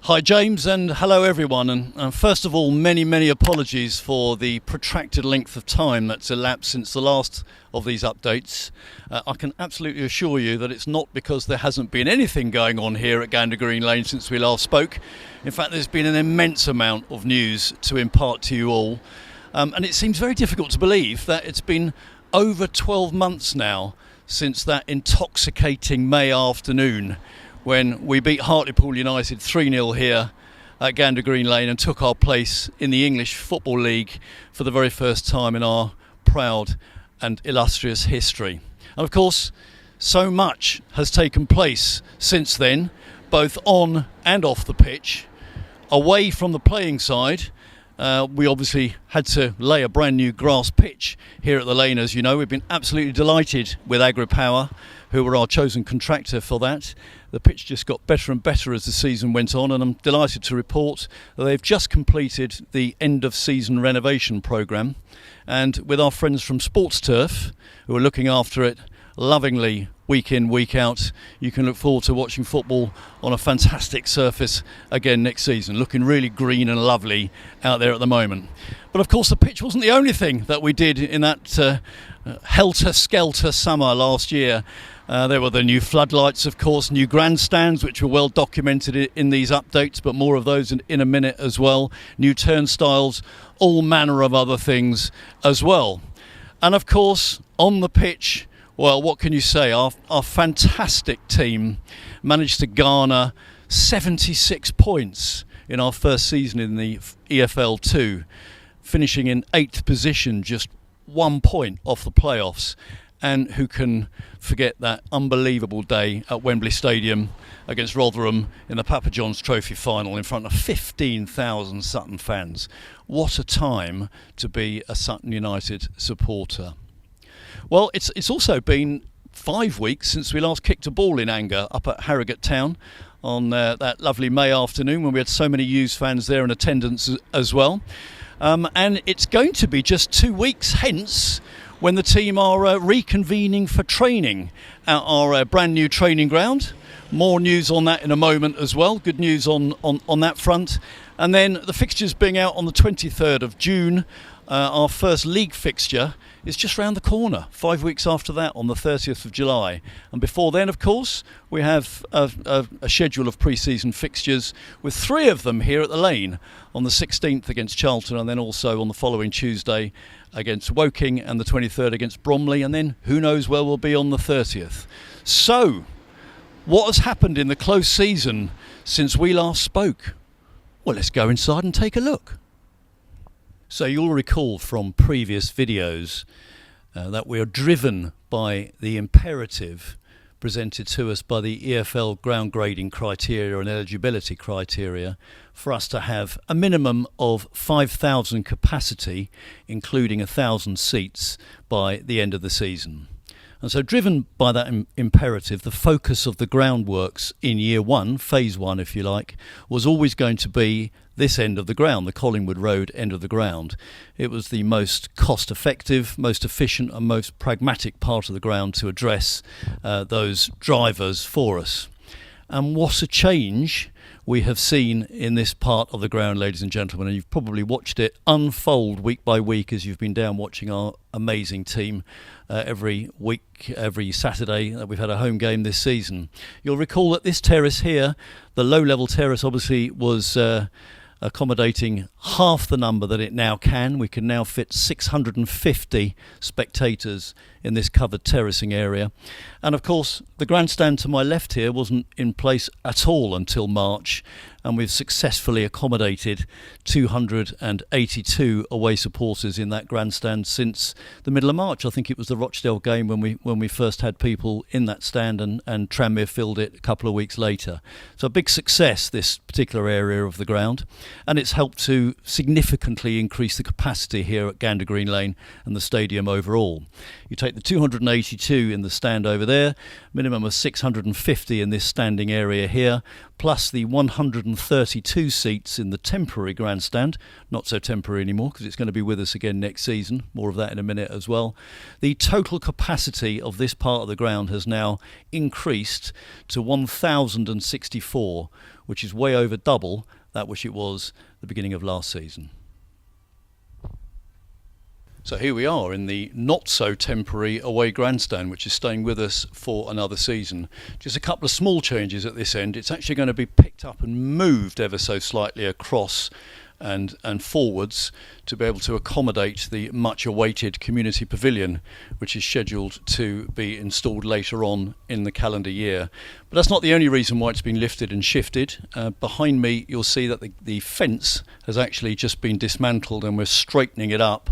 Hi James, and hello everyone, and first of all many apologies for the protracted length of time that's elapsed since the last of these updates. I can absolutely assure you that it's not because there hasn't been anything going on here at Gander Green Lane since we last spoke. In fact, there's been an immense amount of news to impart to you all, and it seems very difficult to believe that it's been over 12 months now since that intoxicating May afternoon when we beat Hartlepool United 3-0 here at Gander Green Lane and took our place in the English Football League for the very first time in our proud and illustrious history. And of course, so much has taken place since then, both on and off the pitch. Away from the playing side, we obviously had to lay a brand new grass pitch here at the lane, as you know. We've been absolutely delighted with AgriPower, who were our chosen contractor for that. The pitch just got better and better as the season went on, and I'm delighted to report that they've just completed the end of season renovation programme, and with our friends from Sports Turf, who are looking after it lovingly week in, week out, you can look forward to watching football on a fantastic surface again next season, looking really green and lovely out there at the moment. But of course the pitch wasn't the only thing that we did in that helter-skelter summer last year. There were the new floodlights, of course, new grandstands, which were well documented in these updates, but more of those in a minute as well. New turnstiles, all manner of other things as well. And of course, on the pitch, well, what can you say? Our fantastic team managed to garner 76 points in our first season in the EFL 2, finishing in 8th position, just 1 point off the playoffs. And who can forget that unbelievable day at Wembley Stadium against Rotherham in the Papa John's Trophy final in front of 15,000 Sutton fans. What a time to be a Sutton United supporter. Well, it's also been 5 weeks since we last kicked a ball in anger up at Harrogate Town on that lovely May afternoon when we had so many U's fans there in attendance as well. And it's going to be just 2 weeks hence when the team are reconvening for training at our brand new training ground. More news on that in a moment as well. Good news on that front. And then the fixtures being out on the 23rd of June. Our first league fixture is just round the corner, 5 weeks after that on the 30th of July. And before then, of course, we have a schedule of pre-season fixtures with 3 of them here at the Lane on the 16th against Charlton, and then also on the following Tuesday against Woking, and the 23rd against Bromley, and then who knows where we'll be on the 30th. So, what has happened in the close season since we last spoke? Well, let's go inside and take a look. So you'll recall from previous videos that we are driven by the imperative presented to us by the EFL ground grading criteria and eligibility criteria for us to have a minimum of 5,000 capacity, including 1,000 seats, by the end of the season. And so driven by that imperative, the focus of the groundworks in year 1, phase 1 if you like, was always going to be this end of the ground, the Collingwood Road end of the ground. It was the most cost effective, most efficient and most pragmatic part of the ground to address those drivers for us. And what a change we have seen in this part of the ground, ladies and gentlemen, and you've probably watched it unfold week by week as you've been down watching our amazing team every week, every Saturday that we've had a home game this season. You'll recall that this terrace here, the low-level terrace, obviously was accommodating half the number that it now can. We can now fit 650 spectators in this covered terracing area. And of course, the grandstand to my left here wasn't in place at all until March, and we've successfully accommodated 282 away supporters in that grandstand since the middle of March. I think it was the Rochdale game when we first had people in that stand, and Tranmere filled it a couple of weeks later. So a big success, this particular area of the ground, and it's helped to significantly increase the capacity here at Gander Green Lane and the stadium overall. You take the 282 in the stand over there, minimum of 650 in this standing area here, plus the 132 seats in the temporary grandstand, not so temporary anymore because it's going to be with us again next season, more of that in a minute as well. The total capacity of this part of the ground has now increased to 1,064, which is way over double that which it was the beginning of last season. So here we are in the not so temporary away grandstand, which is staying with us for another season. Just a couple of small changes at this end. It's actually going to be picked up and moved ever so slightly across and forwards to be able to accommodate the much awaited community pavilion, which is scheduled to be installed later on in the calendar year. But that's not the only reason why it's been lifted and shifted. Behind me you'll see that the fence has actually just been dismantled, and we're straightening it up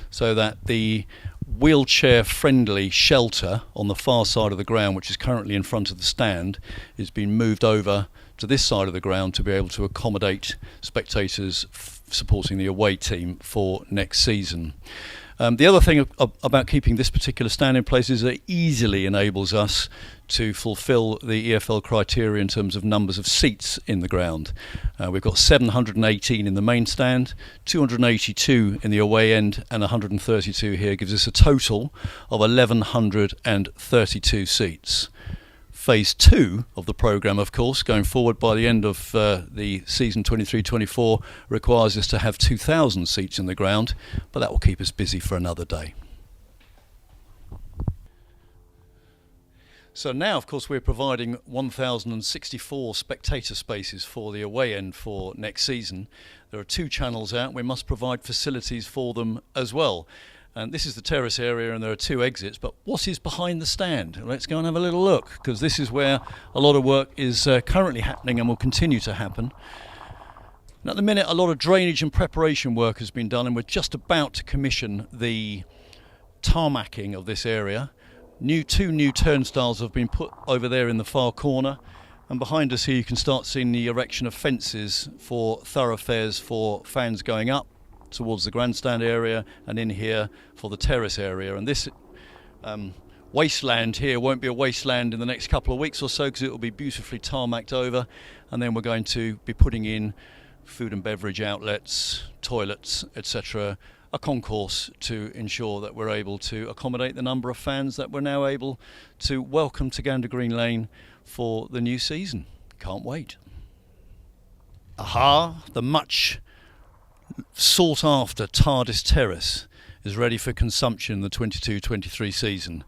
so that the wheelchair friendly shelter on the far side of the ground, which is currently in front of the stand, is being moved over to this side of the ground to be able to accommodate spectators supporting the away team for next season. The other thing about keeping this particular stand in place is that it easily enables us to fulfil the EFL criteria in terms of numbers of seats in the ground. We've got 718 in the main stand, 282 in the away end, and 132 here gives us a total of 1,132 seats. Phase 2 of the programme, of course, going forward by the end of the season 23-24, requires us to have 2,000 seats in the ground, but that will keep us busy for another day. So now, of course, we're providing 1,064 spectator spaces for the away end for next season. There are 2 channels out. We must provide facilities for them as well. And this is the terrace area, and there are 2 exits, but what is behind the stand? Let's go and have a little look, because this is where a lot of work is currently happening and will continue to happen. And at the minute, a lot of drainage and preparation work has been done, and we're just about to commission the tarmacking of this area. 2 new turnstiles have been put over there in the far corner, and behind us here you can start seeing the erection of fences for thoroughfares for fans going up towards the grandstand area, and in here for the terrace area. And this wasteland here won't be a wasteland in the next couple of weeks or so, because it will be beautifully tarmacked over, and then we're going to be putting in food and beverage outlets, toilets, etc., a concourse to ensure that we're able to accommodate the number of fans that we're now able to welcome to Gander Green Lane for the new season. Can't wait. Aha, the much sought after Tardis Terrace is ready for consumption in the 22-23 season.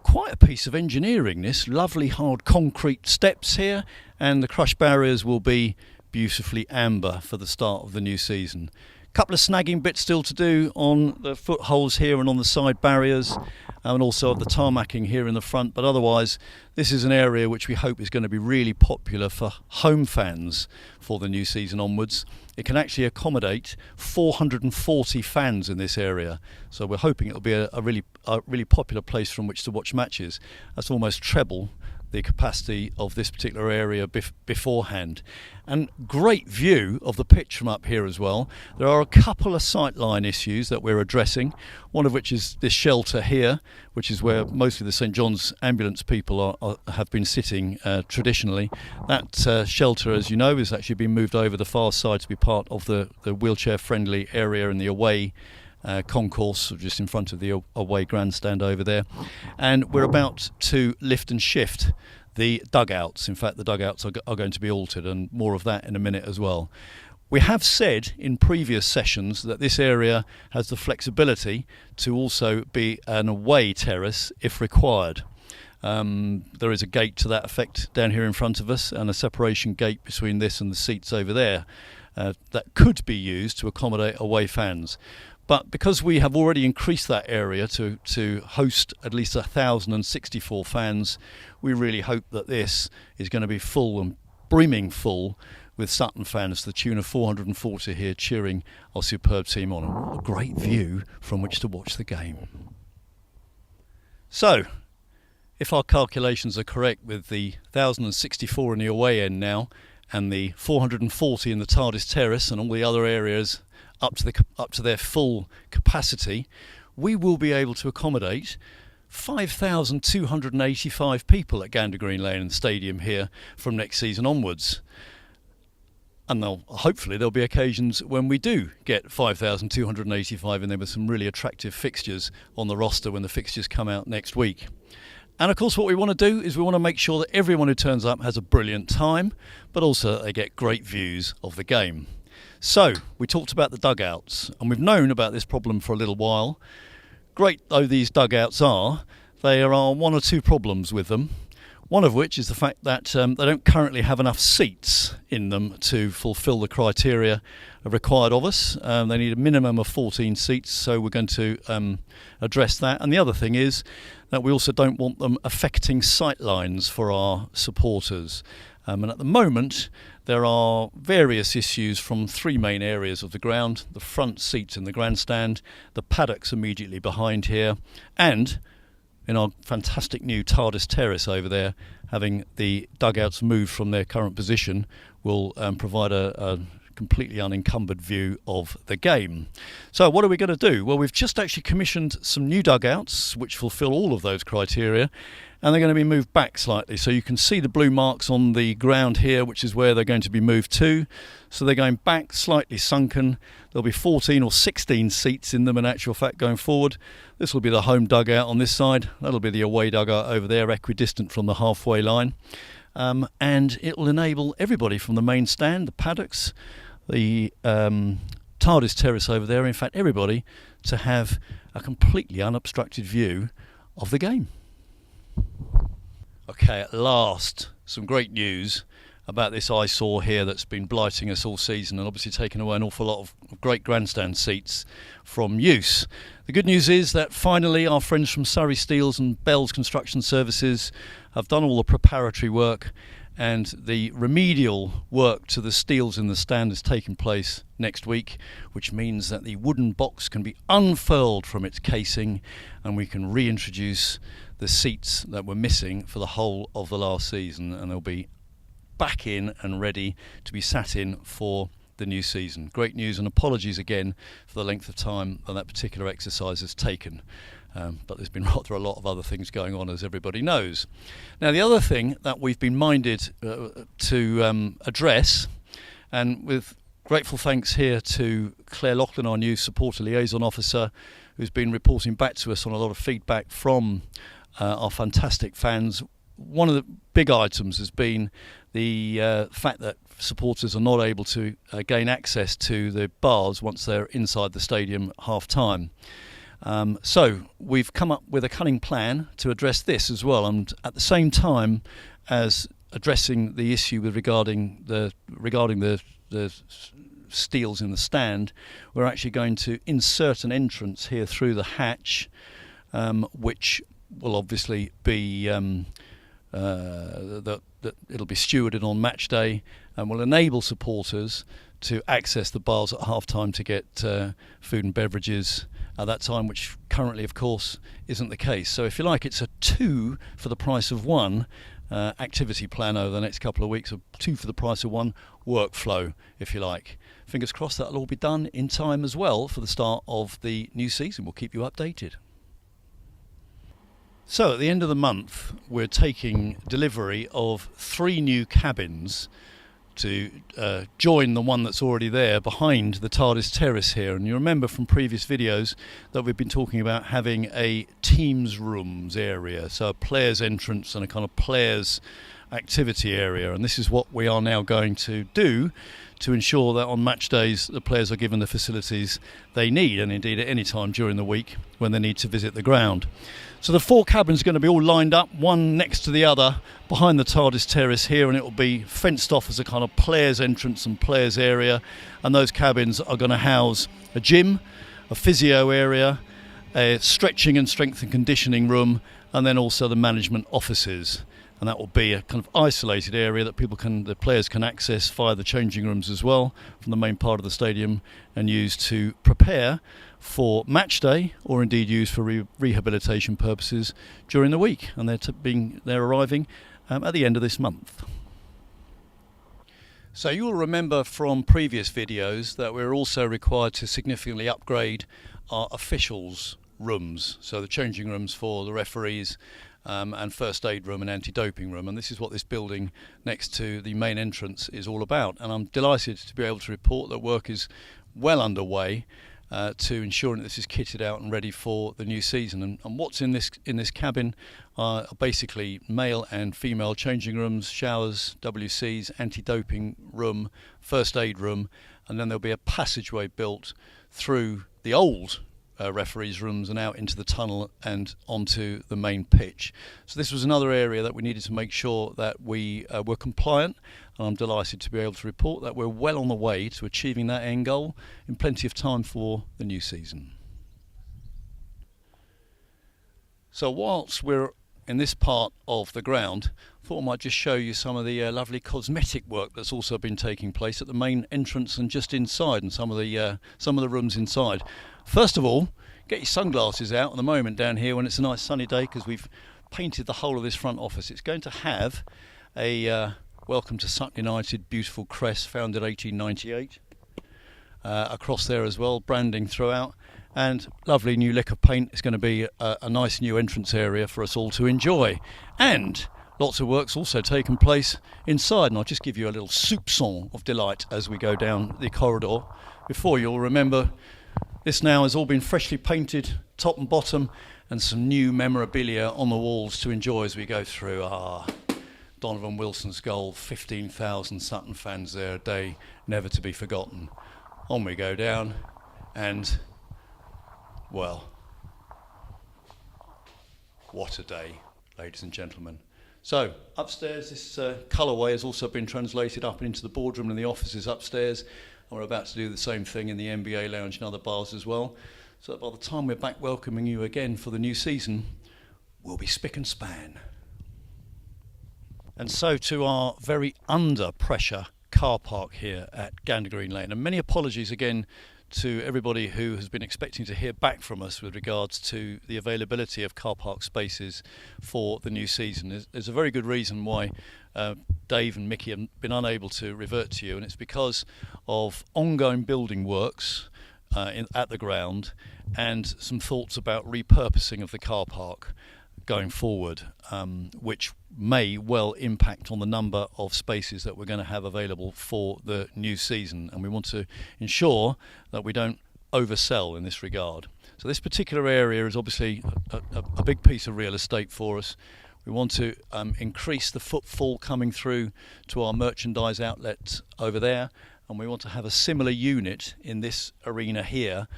Quite a piece of engineering, this. Lovely hard concrete steps here, and the crush barriers will be beautifully amber for the start of the new season. Couple of snagging bits still to do on the footholes here and on the side barriers, and also of the tarmacking here in the front, but otherwise this is an area which we hope is going to be really popular for home fans for the new season onwards. It can actually accommodate 440 fans in this area, so we're hoping it'll be a really popular place from which to watch matches. That's almost treble the capacity of this particular area beforehand. And great view of the pitch from up here as well. There are a couple of sightline issues that we're addressing, one of which is this shelter here, which is where mostly the St John's ambulance people have been sitting traditionally. That shelter, as you know, has actually been moved over the far side to be part of the wheelchair friendly area in the away concourse, just in front of the away grandstand over there. And we're about to lift and shift the dugouts. In fact, the dugouts are going to be altered, and more of that in a minute as well. We have said in previous sessions that this area has the flexibility to also be an away terrace if required. There is a gate to that effect down here in front of us, and a separation gate between this and the seats over there that could be used to accommodate away fans. But because we have already increased that area to host at least 1,064 fans, we really hope that this is going to be full and brimming full with Sutton fans to the tune of 440 here cheering our superb team on. And what a great view from which to watch the game. So, if our calculations are correct, with the 1,064 in the away end now and the 440 in the Tardis Terrace and all the other areas up to their full capacity, we will be able to accommodate 5,285 people at Gander Green Lane and Stadium here from next season onwards. And hopefully there'll be occasions when we do get 5,285 in there with some really attractive fixtures on the roster when the fixtures come out next week. And of course what we want to do is we want to make sure that everyone who turns up has a brilliant time, but also that they get great views of the game. So we talked about the dugouts, and we've known about this problem for a little while. Great though these dugouts are, there are one or two problems with them. One of which is the fact that they don't currently have enough seats in them to fulfil the criteria required of us. They need a minimum of 14 seats, so we're going to address that. And the other thing is that we also don't want them affecting sight lines for our supporters. And at the moment, there are various issues from three main areas of the ground: the front seats in the grandstand, the paddocks immediately behind here, and in our fantastic new Tardis Terrace over there, having the dugouts moved from their current position will provide a completely unencumbered view of the game. So what are we going to do? Well, we've just actually commissioned some new dugouts which fulfill all of those criteria, and they're going to be moved back slightly. So you can see the blue marks on the ground here, which is where they're going to be moved to. So they're going back, slightly sunken. There'll be 14 or 16 seats in them in actual fact going forward. This will be the home dugout on this side. That'll be the away dugout over there, equidistant from the halfway line. And it will enable everybody from the main stand, the paddocks, the Tardis Terrace over there, in fact everybody, to have a completely unobstructed view of the game. Okay, at last, some great news about this eyesore here that's been blighting us all season and obviously taken away an awful lot of great grandstand seats from use. The good news is that finally our friends from Surrey Steels and Bell's Construction Services have done all the preparatory work, and the remedial work to the steels in the stand is taking place next week, which means that the wooden box can be unfurled from its casing and we can reintroduce the seats that were missing for the whole of the last season, and they'll be back in and ready to be sat in for the new season. Great news, and apologies again for the length of time that particular exercise has taken. But there's been rather a lot of other things going on, as everybody knows. Now, the other thing that we've been minded to address, and with grateful thanks here to Claire Loughlin, our new supporter liaison officer, who's been reporting back to us on a lot of feedback from our fantastic fans. One of the big items has been the fact that supporters are not able to gain access to the bars once they're inside the stadium at half time. So we've come up with a cunning plan to address this as well, and at the same time as addressing the issue with regarding the steels in the stand, we're actually going to insert an entrance here through the hatch, which will obviously be that it'll be stewarded on match day and will enable supporters to access the bars at half time to get food and beverages at that time, which currently of course isn't the case. So if you like, it's a 2 for the price of 1 activity plan over the next couple of weeks, a 2 for the price of 1 workflow, if you like. Fingers crossed that'll all be done in time as well for the start of the new season. We'll keep you updated. So at the end of the month, we're taking delivery of 3 new cabins to join the one that's already there behind the Tardis Terrace here. And you remember from previous videos that we've been talking about having a teams rooms area, so a players entrance and a kind of players activity area, and this is what we are now going to do to ensure that on match days the players are given the facilities they need, and indeed at any time during the week when they need to visit the ground. So the 4 cabins are going to be all lined up, one next to the other, behind the Tardis Terrace here, and it will be fenced off as a kind of players entrance and players area, and those cabins are going to house a gym, a physio area, a stretching and strength and conditioning room, and then also the management offices. And that will be a kind of isolated area that the players can access via the changing rooms as well from the main part of the stadium, and use to prepare for match day, or indeed use for rehabilitation purposes during the week. And they're arriving at the end of this month. So you'll remember from previous videos that we're also required to significantly upgrade our officials rooms. So the changing rooms for the referees, and first aid room and anti-doping room, and this is what this building next to the main entrance is all about. And I'm delighted to be able to report that work is well underway to ensuring that this is kitted out and ready for the new season. And what's in this cabin are basically male and female changing rooms, showers, WCs, anti-doping room, first aid room, and then there'll be a passageway built through the old referees' rooms and out into the tunnel and onto the main pitch. So this was another area that we needed to make sure that we were compliant, and I'm delighted to be able to report that we're well on the way to achieving that end goal in plenty of time for the new season. So whilst we're in this part of the ground, I thought I might just show you some of the lovely cosmetic work that's also been taking place at the main entrance and just inside, and some of the rooms inside. First of all, get your sunglasses out at the moment down here when it's a nice sunny day, because we've painted the whole of this front office. It's going to have a welcome to Sutton United beautiful crest, founded 1898, across there as well, branding throughout, and lovely new lick of paint. It's going to be a nice new entrance area for us all to enjoy, and lots of work's also taken place inside, and I'll just give you a little soupçon of delight as we go down the corridor. Before, you'll remember, this now has all been freshly painted, top and bottom, and some new memorabilia on the walls to enjoy as we go through. Donovan Wilson's goal, 15,000 Sutton fans there, a day never to be forgotten. On we go down, and, well, what a day, ladies and gentlemen. So, upstairs, this colourway has also been translated up into the boardroom and the offices upstairs. And we're about to do the same thing in the NBA lounge and other bars as well. So that by the time we're back welcoming you again for the new season, we'll be spick and span. And so to our very under pressure car park here at Gander Green Lane. And many apologies again to everybody who has been expecting to hear back from us with regards to the availability of car park spaces for the new season. There's a very good reason why Dave and Mickey have been unable to revert to you, and it's because of ongoing building works at the ground and some thoughts about repurposing of the car park going forward, which may well impact on the number of spaces that we're going to have available for the new season, and we want to ensure that we don't oversell in this regard. So this particular area is obviously a big piece of real estate for us. We want to increase the footfall coming through to our merchandise outlet over there, and we want to have a similar unit in this arena here,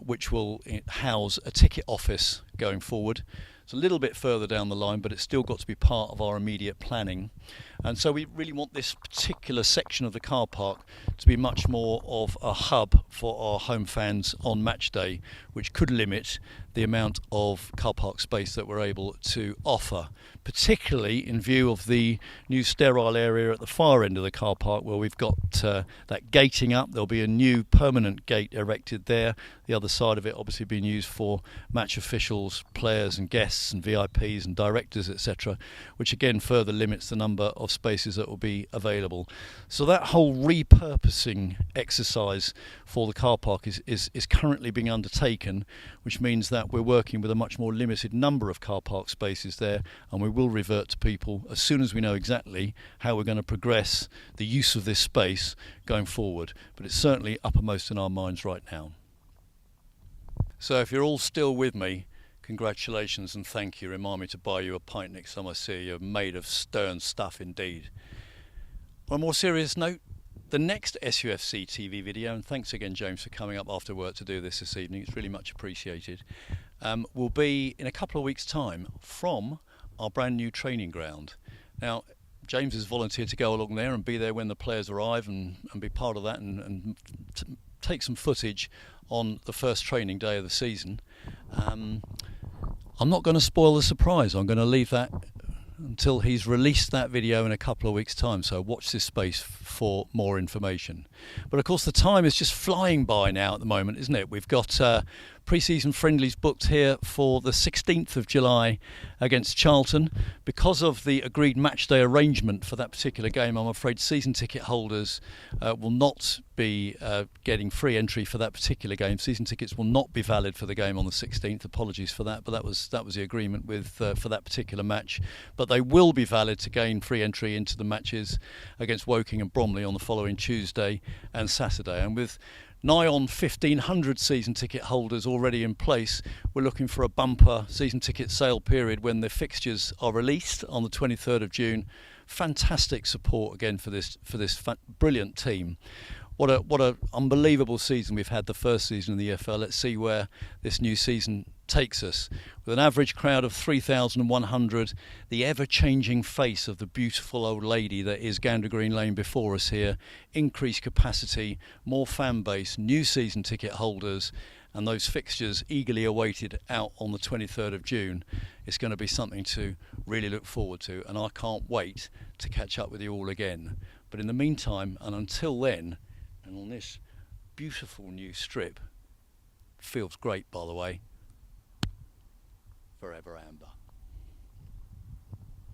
which will house a ticket office going forward. It's a little bit further down the line, but it's still got to be part of our immediate planning. And so we really want this particular section of the car park to be much more of a hub for our home fans on match day, which could limit the amount of car park space that we're able to offer, particularly in view of the new sterile area at the far end of the car park, where we've got that gating up. There'll be a new permanent gate erected there, the other side of it obviously being used for match officials, players and guests and VIPs and directors, etc., which again further limits the number of spaces that will be available. So that whole repurposing exercise for the car park is currently being undertaken, which means that we're working with a much more limited number of car park spaces there, and we will revert to people as soon as we know exactly how we're going to progress the use of this space going forward. But it's certainly uppermost in our minds right now. So if you're all still with me, congratulations and thank you. Remind me to buy you a pint next time I see you. You're made of stern stuff indeed. On a more serious note, the next SUFC TV video, and thanks again James for coming up after work to do this evening, it's really much appreciated, will be in a couple of weeks' time from our brand new training ground. Now, James has volunteered to go along there and be there when the players arrive and be part of that and take some footage on the first training day of the season. I'm not going to spoil the surprise. I'm going to leave that until he's released that video in a couple of weeks' time, so watch this space for more information. But of course the time is just flying by now at the moment, isn't it? We've got pre-season friendlies booked here for the 16th of July against Charlton. Because of the agreed matchday arrangement for that particular game, I'm afraid season ticket holders will not be getting free entry for that particular game. Season tickets will not be valid for the game on the 16th. Apologies for that, but that was the agreement with for that particular match. But they will be valid to gain free entry into the matches against Woking and Bromley on the following Tuesday and Saturday. And with nigh on 1,500 season ticket holders already in place, we're looking for a bumper season ticket sale period when the fixtures are released on the 23rd of June. Fantastic support again for this brilliant team. What a unbelievable season we've had, the first season in the EFL. Let's see where this new season takes us. With an average crowd of 3,100, the ever-changing face of the beautiful old lady that is Gander Green Lane before us here, increased capacity, more fan base, new season ticket holders, and those fixtures eagerly awaited out on the 23rd of June. It's going to be something to really look forward to, and I can't wait to catch up with you all again. But in the meantime, and until then, and on this beautiful new strip, feels great by the way, Forever Amber.